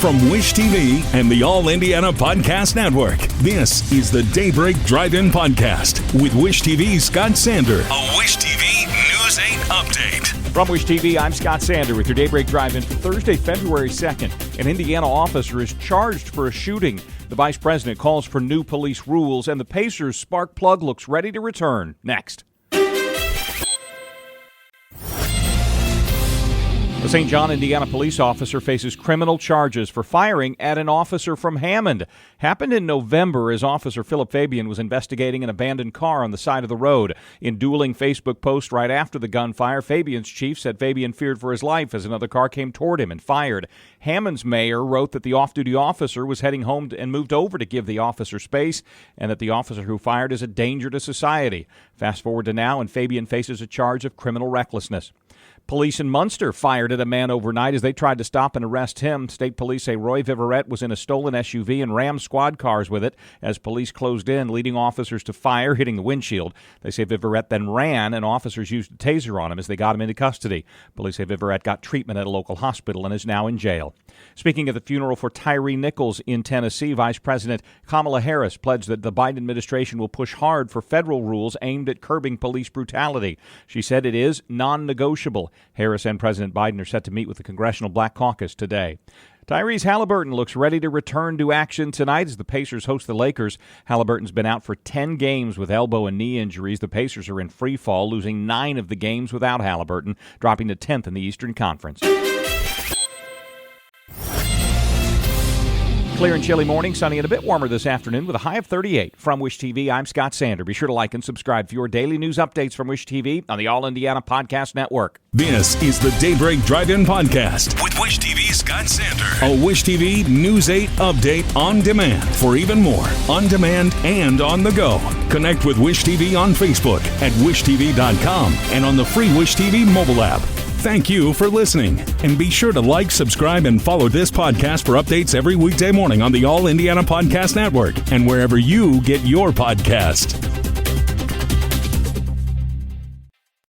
From Wish TV and the All Indiana Podcast Network, this is the Daybreak Drive-In Podcast with Wish TV's Scott Sander. A Wish TV News 8 update. From Wish TV, I'm Scott Sander with your Daybreak Drive-In for Thursday, February 2nd. An Indiana officer is charged for a shooting. The vice president calls for new police rules, and the Pacers' spark plug looks ready to return. Next. A St. John, Indiana police officer faces criminal charges for firing at an officer from Hammond. Happened in November as Officer Philip Fabian was investigating an abandoned car on the side of the road. In dueling Facebook posts right after the gunfire, Fabian's chief said Fabian feared for his life as another car came toward him and fired. Hammond's mayor wrote that the off-duty officer was heading home and moved over to give the officer space, and that the officer who fired is a danger to society. Fast forward to now, and Fabian faces a charge of criminal recklessness. Police in Munster fired at a man overnight as they tried to stop and arrest him. State police say Roy Viverette was in a stolen SUV and rammed squad cars with it as police closed in, leading officers to fire, hitting the windshield. They say Viverette then ran, and officers used a taser on him as they got him into custody. Police say Viverette got treatment at a local hospital and is now in jail. Speaking at the funeral for Tyree Nichols in Tennessee, Vice President Kamala Harris pledged that the Biden administration will push hard for federal rules aimed at curbing police brutality. She said it is non-negotiable. Harris and President Biden are set to meet with the Congressional Black Caucus today. Tyrese Halliburton looks ready to return to action tonight as the Pacers host the Lakers. Halliburton's been out for 10 games with elbow and knee injuries. The Pacers are in free fall, losing 9 of the games without Halliburton, dropping to 10th in the Eastern Conference. Clear and chilly morning, sunny and a bit warmer this afternoon with a high of 38. From Wish TV, I'm Scott Sander. Be sure to like and subscribe for your daily news updates from Wish TV on the All Indiana Podcast Network. This is the Daybreak Drive-In Podcast with Wish TV's Scott Sander. A Wish TV News 8 update on demand for even more on demand and on the go. Connect with Wish TV on Facebook at wishtv.com and on the free Wish TV mobile app. Thank you for listening, and be sure to like, subscribe, and follow this podcast for updates every weekday morning on the All Indiana Podcast Network and wherever you get your podcast.